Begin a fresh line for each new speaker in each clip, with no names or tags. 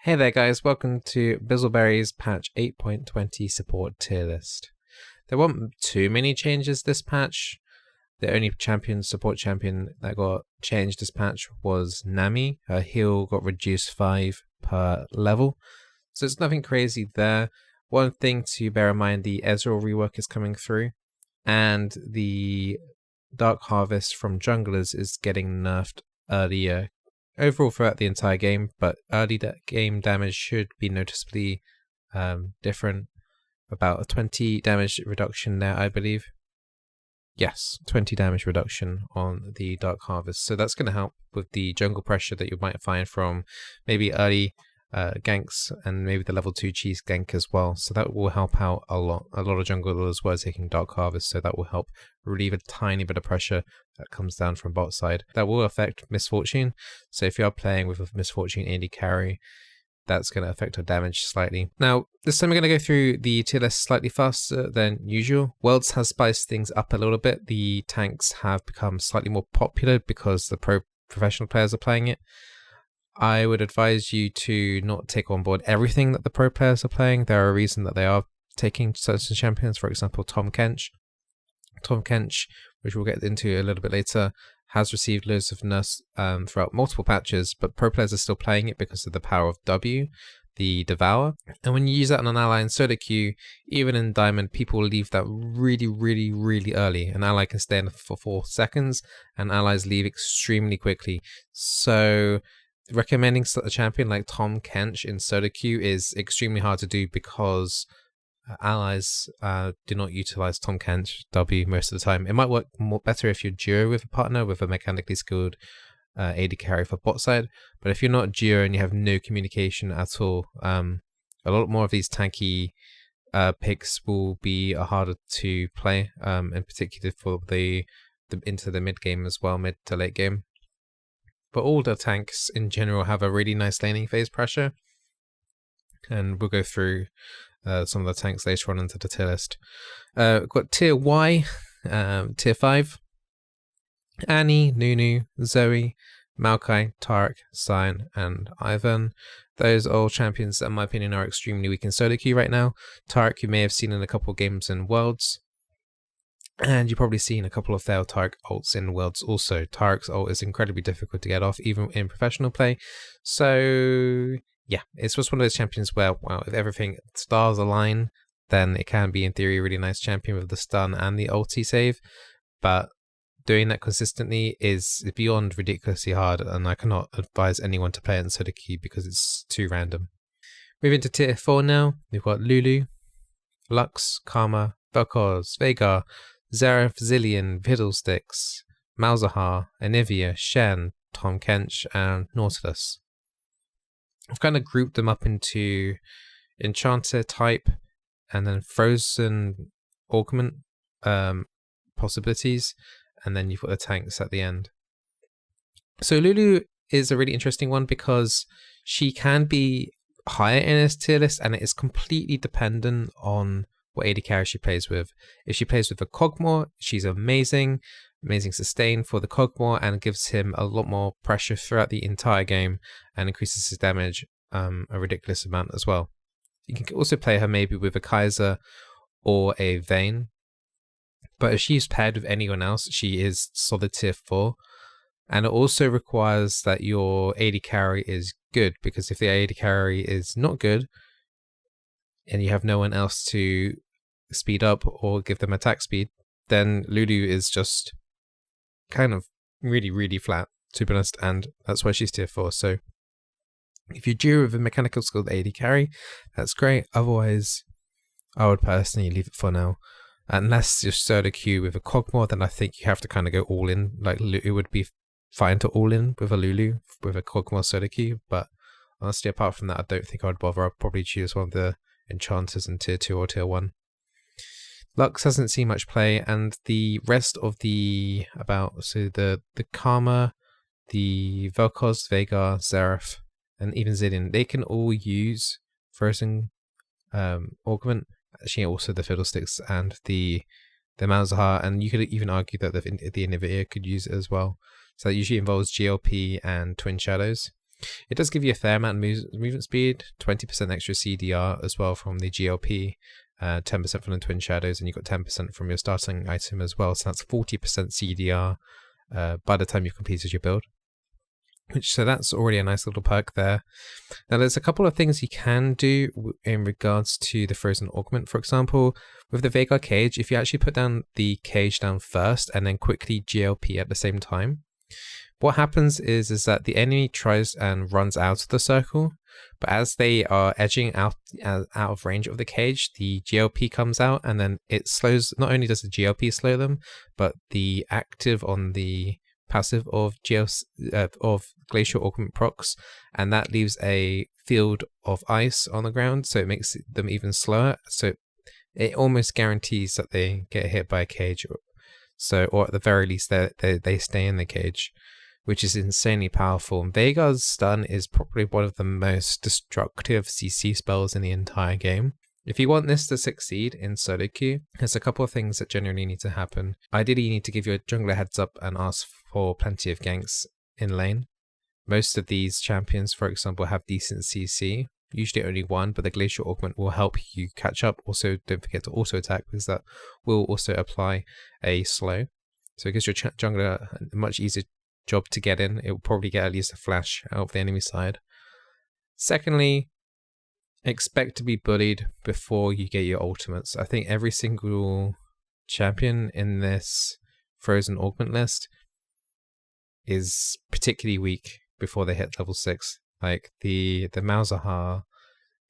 Hey there guys, welcome to Bizzleberry's patch 8.20 support tier list. There weren't too many changes this patch. The only support champion that got changed this patch was Nami. Her heal got reduced 5 per level, so it's nothing crazy there. One thing to bear in mind, the Ezreal rework is coming through, and the Dark Harvest from junglers is getting nerfed earlier overall throughout the entire game, but early game damage should be noticeably different. About a 20 damage reduction there, I believe. Yes, 20 damage reduction on the Dark Harvest. So that's going to help with the jungle pressure that you might find from maybe early ganks and maybe the level 2 cheese gank as well. So that will help out a lot. A lot of junglers were taking Dark Harvest, so that will help relieve a tiny bit of pressure that comes down from bot side. That will affect Misfortune. So if you are playing with a Misfortune AD carry, that's going to affect her damage slightly. Now, this time we're going to go through the tier list slightly faster than usual. Worlds has spiced things up a little bit. The tanks have become slightly more popular because the professional players are playing it. I would advise you to not take on board everything that the pro players are playing. There are a reason that they are taking certain champions. For example, Tahm Kench. Tahm Kench, which we'll get into a little bit later, has received loads of nerfs throughout multiple patches, but pro players are still playing it because of the power of W, the Devour. And when you use that on an ally in solo queue, even in Diamond, people leave that really early. An ally can stay in for 4 seconds, and allies leave extremely quickly. So recommending a champion like Tahm Kench in solo queue is extremely hard to do because allies do not utilize Tahm Kench W most of the time. It might work better if you're duo with a partner with a mechanically skilled AD carry for bot side, but if you're not duo and you have no communication at all, a lot more of these tanky picks will be harder to play, in particular for the into the mid game as well, mid to late game. But all the tanks in general have a really nice laning phase pressure, and we'll go through some of the tanks later on into the tier list. We've got tier Y, tier 5, Annie, Nunu, Zoe, Maokai, Taric, Sion, and Ivan. Those are all champions that in my opinion are extremely weak in solo queue right now. Taric you may have seen in a couple of games in Worlds, and you've probably seen a couple of failed Taric ults in Worlds also. Taric's ult is incredibly difficult to get off, even in professional play. So yeah, it's just one of those champions where, well, if everything stars align, then it can be in theory a really nice champion with the stun and the ulti save. But doing that consistently is beyond ridiculously hard, and I cannot advise anyone to play it in solo queue because it's too random. Moving to tier 4 now, we've got Lulu, Lux, Karma, Vel'Koz, Veigar, Zyra, Zillion, Fiddlesticks, Malzahar, Anivia, Shen, Tahm Kench, and Nautilus. I've kind of grouped them up into Enchanter type and then Frozen Augment possibilities, and then you've got the tanks at the end. So Lulu is a really interesting one because she can be higher in this tier list, and it is completely dependent on what AD carry she plays with. If she plays with a Kog'Maw, she's amazing sustain for the Kog'Maw, and gives him a lot more pressure throughout the entire game and increases his damage a ridiculous amount as well. You can also play her maybe with a Kaiser or a Vayne, but if she's paired with anyone else, she is solid tier 4. And it also requires that your AD carry is good, because if the AD carry is not good and you have no one else to speed up or give them attack speed, then Lulu is just kind of really flat, to be honest, and that's why she's tier 4. So if you're duo with a mechanical skilled AD carry, that's great. Otherwise, I would personally leave it for now. Unless you're solo queue with a Kog'Maw, then I think you have to kind of go all in. Like, it would be fine to all in with a Lulu with a Kog'Maw solo queue, but honestly, apart from that, I don't think I'd bother. I'd probably choose one of the enchanters in tier 2 or tier 1. Lux hasn't seen much play, and the rest of the the Karma, the Vel'Koz, Veigar, Xerath, and even Zillion, they can all use Frozen Augment. Actually, also the Fiddlesticks and the Malzahar, and you could even argue that the Anivia could use it as well. So that usually involves GLP and Twin Shadows. It does give you a fair amount of movement speed, 20% extra CDR as well from the GLP, 10% from the Twin Shadows, and you've got 10% from your starting item as well. So that's 40% CDR by the time you've completed your build. So that's already a nice little perk there. Now there's a couple of things you can do in regards to the Frozen Augment. For example, with the Veigar cage, if you actually put down the cage down first and then quickly GLP at the same time, what happens is that the enemy tries and runs out of the circle, but as they are edging out of range of the cage, the GLP comes out, and then it slows. Not only does the GLP slow them, but the active on the passive of Glacial Augment procs, and that leaves a field of ice on the ground, so it makes them even slower. So it almost guarantees that they get hit by a cage, or at the very least they stay in the cage, which is insanely powerful. And Veigar's stun is probably one of the most destructive CC spells in the entire game. If you want this to succeed in solo queue, there's a couple of things that generally need to happen. Ideally, you need to give your jungler heads up and ask for plenty of ganks in lane. Most of these champions, for example, have decent CC, usually only one, but the Glacial Augment will help you catch up. Also, don't forget to auto attack, because that will also apply a slow. So it gives your jungler a much easier job to get in. It will probably get at least a flash out of the enemy side. Secondly, expect to be bullied before you get your ultimates. I think every single champion in this Frozen Augment list is particularly weak before they hit level 6. Like the Malzahar,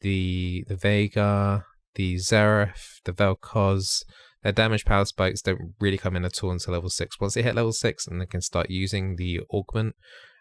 the Veigar, the Xerath, the Vel'Koz, their damage power spikes don't really come in at all until level 6. Once they hit level 6 and they can start using the augment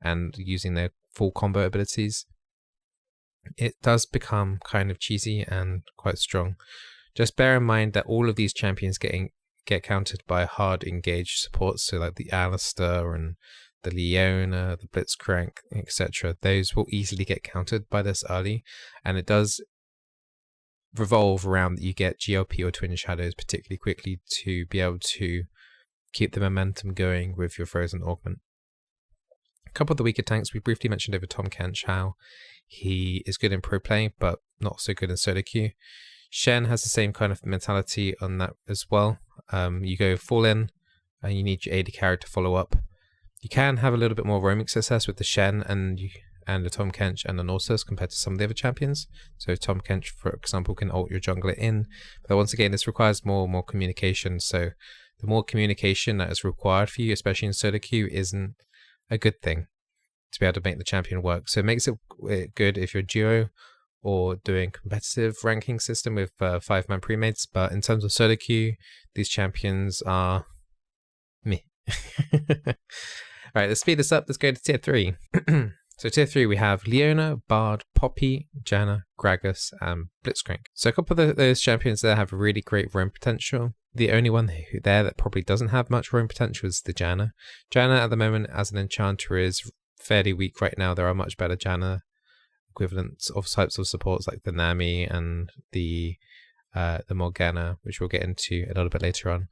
and using their full combo abilities, it does become kind of cheesy and quite strong. Just bear in mind that all of these champions get countered by hard engaged supports, so like the Alistair and the Leona, the Blitzcrank, etc. Those will easily get countered by this early, and it does revolve around that you get GLP or Twin Shadows particularly quickly to be able to keep the momentum going with your Frozen Augment. A couple of the weaker tanks, we briefly mentioned over Tahm Kench how he is good in pro play, but not so good in solo queue. Shen has the same kind of mentality on that as well. You go full in, and you need your AD carry to follow up. You can have a little bit more roaming success with the Shen and the Tahm Kench and the Nautilus compared to some of the other champions. So Tahm Kench, for example, can ult your jungler in, but once again, this requires more communication. So the more communication that is required for you, especially in solo queue, isn't a good thing to be able to make the champion work. So it makes it good if you're duo or doing competitive ranking system with 5-man premates, but in terms of solo queue, these champions are meh. Alright, let's speed this up. Let's go to tier 3. So tier 3, we have Leona, Bard, Poppy, Janna, Gragas, and Blitzcrank. So a couple of those champions there have really great roam potential. The only one there that probably doesn't have much roam potential is the Janna. Janna at the moment as an enchanter is fairly weak right now. There are much better Janna equivalents of types of supports like the Nami and the Morgana, which we'll get into a little bit later on.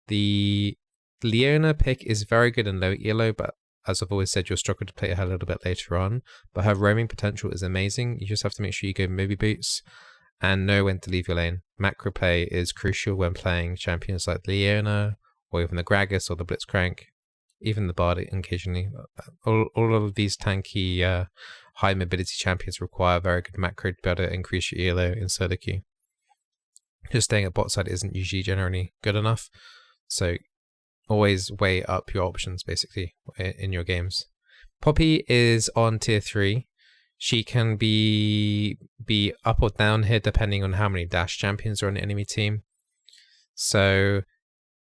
The Leona pick is very good in low elo, but as I've always said, you'll struggle to play her a little bit later on. But her roaming potential is amazing. You just have to make sure you go Moby Boots and know when to leave your lane. Macro play is crucial when playing champions like Leona, or even the Gragas or the Blitzcrank, even the Bard occasionally. All of these tanky, high mobility champions require very good macro to be able to increase your elo in solo queue. Just staying at bot side isn't usually generally good enough. So always weigh up your options basically in your games. Poppy is on tier 3. She can be up or down here depending on how many dash champions are on the enemy team. So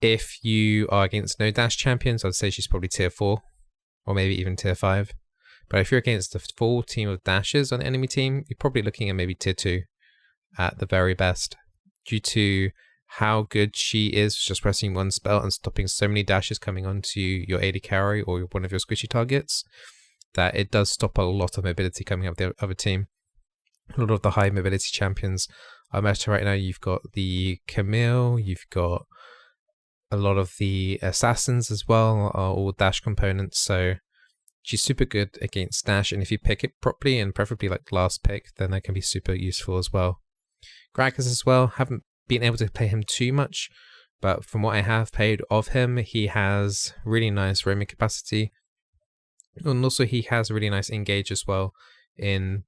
if you are against no dash champions, I'd say she's probably tier 4 or maybe even tier 5. But if you're against the full team of dashes on the enemy team, you're probably looking at maybe tier 2 at the very best, due to how good she is just pressing one spell and stopping so many dashes coming onto your AD carry or one of your squishy targets, that it does stop a lot of mobility coming up the other team. A lot of the high mobility champions are meta right now. You've got the Camille, you've got a lot of the assassins as well, are all dash components, so She's super good against dash, and if you pick it properly, and preferably like last pick, then that can be super useful as well. Gragas as well, haven't been able to play him too much, but from what I have played of him, he has really nice roaming capacity, and also he has a really nice engage as well in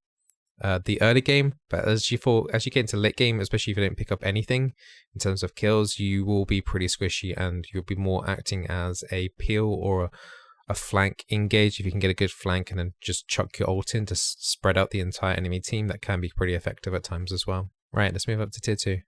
the early game. But as you get into late game, especially if you don't pick up anything in terms of kills, you will be pretty squishy, and you'll be more acting as a peel or a flank engage. If you can get a good flank and then just chuck your ult in to spread out the entire enemy team, that can be pretty effective at times as well. Right, let's move up to tier 2.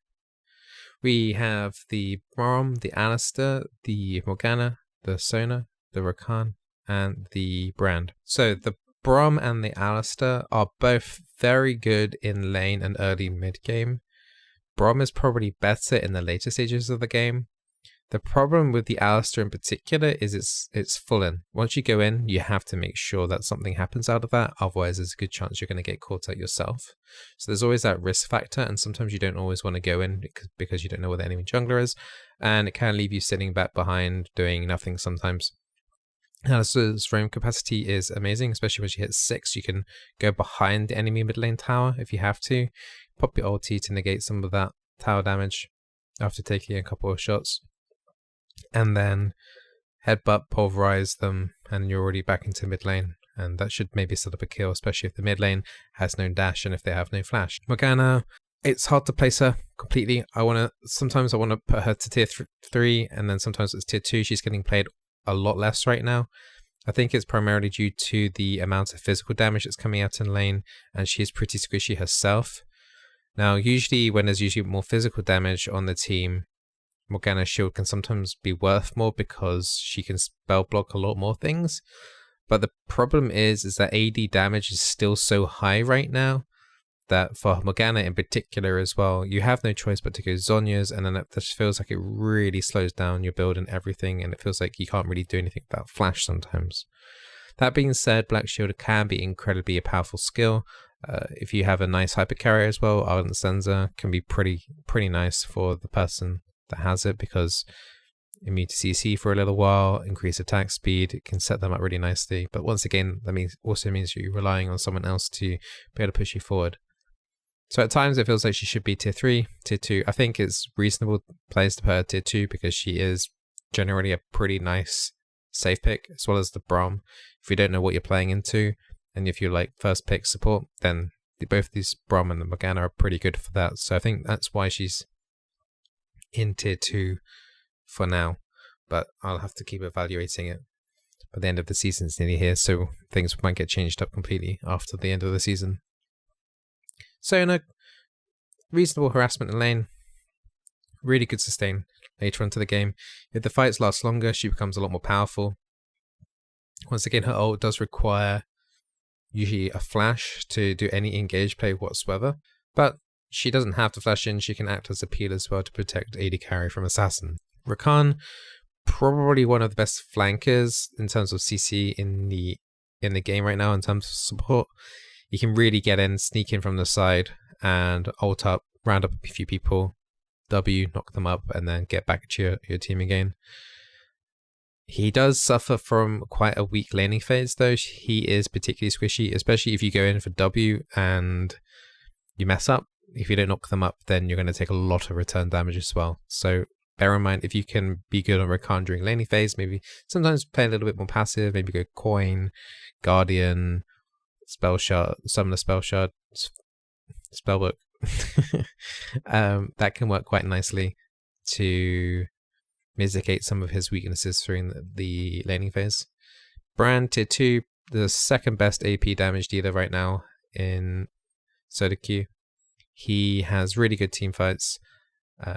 We have the Braum, the Alistair, the Morgana, the Sona, the Rakan, and the Brand. So the Braum and the Alistair are both very good in lane and early mid game. Braum is probably better in the later stages of the game. The problem with the Alistair in particular is it's full in. Once you go in, you have to make sure that something happens out of that, otherwise there's a good chance you're going to get caught out yourself. So there's always that risk factor, and sometimes you don't always want to go in because you don't know where the enemy jungler is, and it can leave you sitting back behind doing nothing sometimes. Alistair's roam capacity is amazing, especially when she hits 6. You can go behind the enemy mid lane tower if you have to, pop your ulti to negate some of that tower damage after taking a couple of shots, and then headbutt, pulverize them, and you're already back into mid lane, and that should maybe set up a kill, especially if the mid lane has no dash and if they have no flash. Morgana, it's hard to place her completely. Sometimes I want to put her to tier 3, and then sometimes it's tier 2. She's getting played a lot less right now. I think it's primarily due to the amount of physical damage that's coming out in lane, and she's pretty squishy herself. Now, usually when there's usually more physical damage on the team, Morgana's shield can sometimes be worth more because she can spell block a lot more things. But the problem is that AD damage is still so high right now that for Morgana in particular as well, you have no choice but to go Zhonya's, and then it just feels like it really slows down your build and everything, and it feels like you can't really do anything without flash sometimes. That being said, Black Shield can be incredibly a powerful skill. If you have a nice hyper carrier as well, Ardent Censer can be pretty nice for the person that has it, because immune to CC for a little while, increase attack speed, it can set them up really nicely. But once again, that also means you're relying on someone else to be able to push you forward. So at times it feels like she should be tier 3, tier 2. I think it's reasonable place to put her tier 2 because she is generally a pretty nice safe pick, as well as the Braum. If you don't know what you're playing into, and if you like first pick support, then both these Braum and the Morgana are pretty good for that. So I think that's why she's in tier 2 for now, but I'll have to keep evaluating it. But the end of the season is nearly here, so things might get changed up completely after the end of the season. Sona, reasonable harassment in lane, really good sustain later onto the game. If the fights last longer, she becomes a lot more powerful. Once again, her ult does require usually a flash to do any engage play whatsoever, but she doesn't have to flash in, she can act as a peel as well to protect AD carry from assassin. Rakan, probably one of the best flankers in terms of CC in the game right now in terms of support. You can really get in, sneak in from the side, and ult up, round up a few people, W, knock them up, and then get back to your team again. He does suffer from quite a weak laning phase though. He is particularly squishy, especially if you go in for W and you mess up. If you don't knock them up, then you're going to take a lot of return damage as well. So bear in mind, if you can be good on Rakan during laning phase, maybe sometimes play a little bit more passive, maybe go Coin, Guardian, Spell Shard, Summoner Spell Shard, Spellbook. That can work quite nicely to mitigate some of his weaknesses during the laning phase. Brand tier 2, the second best AP damage dealer right now in Solo queue. He has really good team fights.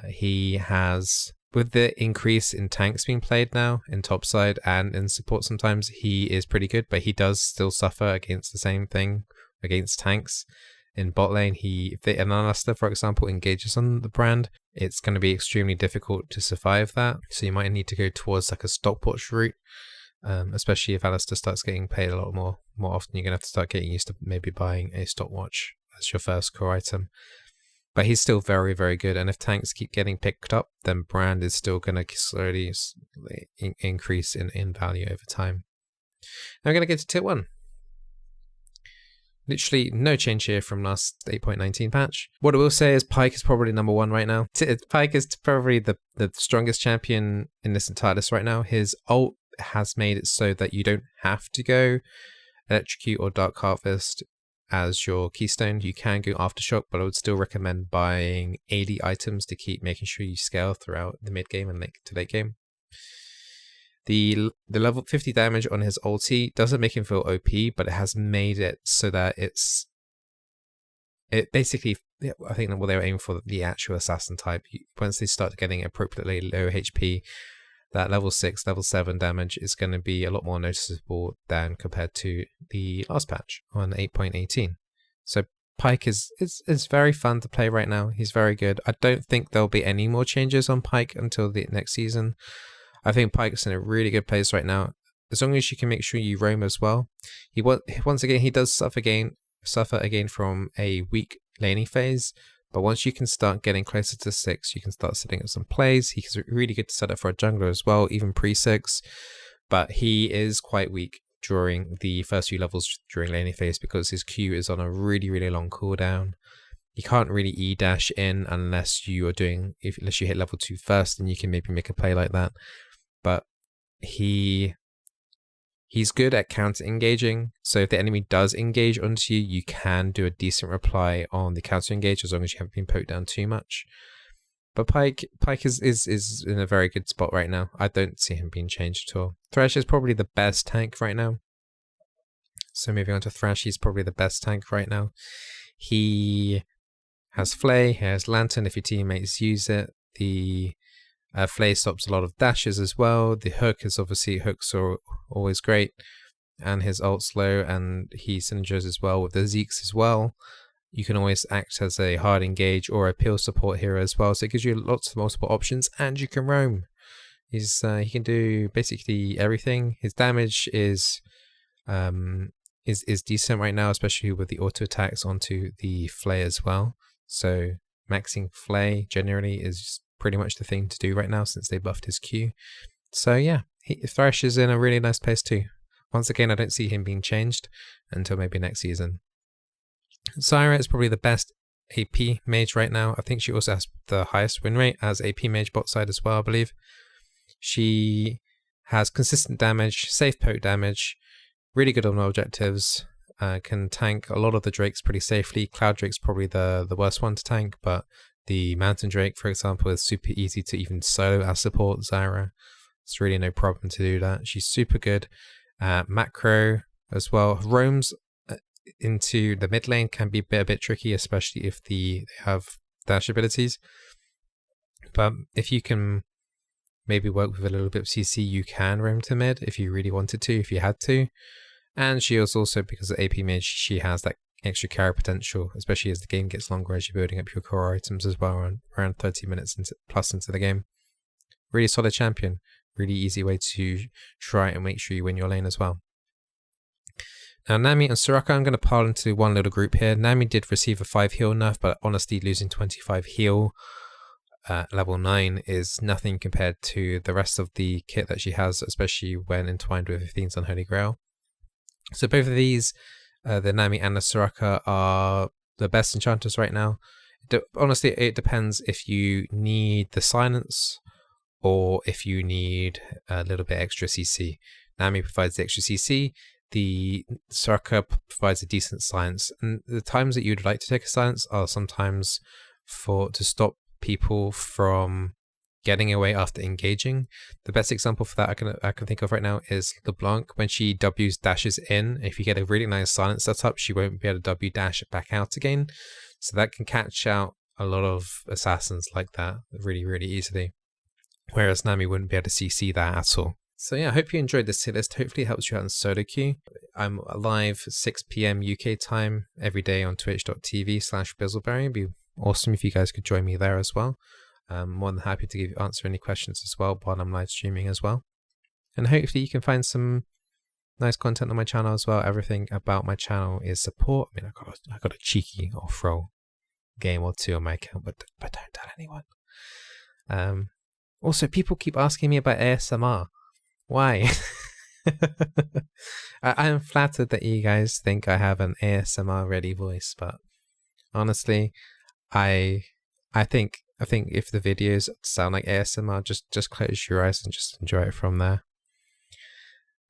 He has, with the increase in tanks being played now in topside and in support sometimes, he is pretty good, but he does still suffer against the same thing against tanks. In bot lane, if the Alistair, for example, engages on the Brand, it's going to be extremely difficult to survive that. So you might need to go towards like a stopwatch route, especially if Alistair starts getting paid a lot more often. You're going to have to start getting used to maybe buying a stopwatch as your first core item. But he's still very, very good. And if tanks keep getting picked up, then Brand is still going to slowly increase in value over time. Now we're going to get to tier 1. Literally no change here from last 8.19 patch. What I will say is Pyke is probably number 1 right now. Pyke is probably the strongest champion in this entire list right now. His ult has made it so that you don't have to go Electrocute or Dark Harvest as your keystone. You can go Aftershock, but I would still recommend buying AD items to keep making sure you scale throughout the mid game and late game. The level 50 damage on his ulti doesn't make him feel OP, but it has made it so that it basically, I think what they were aiming for, the actual assassin type. Once they start getting appropriately low HP, that level 6, level 7 damage is going to be a lot more noticeable than compared to the last patch on 8.18. So Pyke is very fun to play right now. He's very good. I don't think there'll be any more changes on Pyke until the next season. I think Pyke's in a really good place right now. As long as you can make sure you roam as well. Once again, he does suffer again from a weak laning phase. But once you can start getting closer to 6, you can start setting up some plays. He's really good to set up for a jungler as well, even pre-6. But he is quite weak during the first few levels during laning phase because his Q is on a really, really long cooldown. You can't really E-dash in unless you unless you hit level 2 first, and you can maybe make a play like that. But he's good at counter engaging, so if the enemy does engage onto you, you can do a decent reply on the counter engage as long as you haven't been poked down too much. But Pyke is in a very good spot right now. I don't see him being changed at all. Thresh is probably the best tank right now. So moving on to Thresh, he's probably the best tank right now. He has Flay, he has Lantern if your teammates use it. The Flay stops a lot of dashes as well. The hook is obviously, hooks are always great. And his ult's low, and he synergizes as well with the Zeeks as well. You can always act as a hard engage or a peel support hero as well. So it gives you lots of multiple options, and you can roam. He can do basically everything. His damage is decent right now, especially with the auto attacks onto the Flay as well. So maxing Flay generally is pretty much the thing to do right now since they buffed his Q. So yeah, Thresh is in a really nice place too. Once again, I don't see him being changed until maybe next season. Zyra is probably the best AP mage right now. I think she also has the highest win rate as AP mage bot side as well, I believe. She has consistent damage, safe poke damage, really good on objectives, can tank a lot of the drakes pretty safely. Cloud Drake's probably the worst one to tank, but the Mountain Drake, for example, is super easy to even solo as support Zyra. It's really no problem to do that. She's super good. Macro as well. Roams into the mid lane can be a bit tricky, especially if they have dash abilities. But if you can maybe work with a little bit of CC, you can roam to mid if you really wanted to, if you had to. And she is also, because of AP mage, she has that extra carry potential, especially as the game gets longer, as you're building up your core items as well, around 30 minutes plus into the game. Really solid champion. Really easy way to try and make sure you win your lane as well. Now Nami and Soraka, I'm going to pile into one little group here. Nami did receive a 5 heal nerf, but honestly losing 25 heal at level 9 is nothing compared to the rest of the kit that she has, especially when entwined with Athene's Unholy Grail. So both of these, the Nami and the Soraka, are the best enchanters right now. Honestly, it depends if you need the silence or if you need a little bit extra CC. Nami provides the extra CC, the Soraka provides a decent silence, and the times that you'd like to take a silence are sometimes to stop people from getting away after engaging. The best example for that I can think of right now is LeBlanc. When she W's dashes in, if you get a really nice silence setup, she won't be able to W dash back out again. So that can catch out a lot of assassins like that really, really easily. Whereas Nami wouldn't be able to CC that at all. So yeah, I hope you enjoyed this tier list. Hopefully it helps you out in solo queue. I'm live 6 PM UK time every day on twitch.tv/Bizzleberry. It'd be awesome if you guys could join me there as well. I'm more than happy to answer any questions as well while I'm live streaming as well. And hopefully you can find some nice content on my channel as well. Everything about my channel is support. I mean, I got a cheeky off-roll game or two on my account, but don't tell anyone. Also, people keep asking me about ASMR. Why? I am flattered that you guys think I have an ASMR ready voice, but honestly, I think if the videos sound like ASMR, just close your eyes and just enjoy it from there.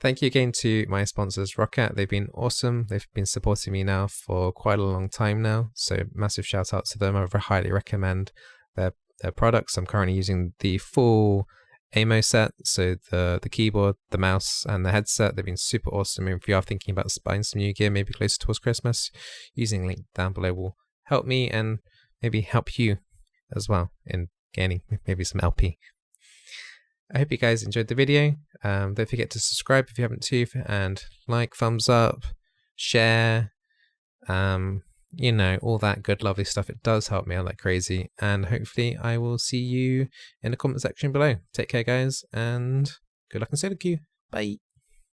Thank you again to my sponsors, Rakan. They've been awesome. They've been supporting me now for quite a long time now, so massive shout out to them. I highly recommend their products. I'm currently using the full AMO set, so the keyboard, the mouse, and the headset. They've been super awesome. If you are thinking about buying some new gear, maybe closer towards Christmas, using link down below will help me and maybe help you as well in gaining maybe some LP. I hope you guys enjoyed the video. Don't forget to subscribe if you haven't too, and like, thumbs up, share, you know, all that good lovely stuff. It does help me out like crazy, and hopefully I will see you in the comment section below. Take care guys, and good luck and Sona Q. Bye.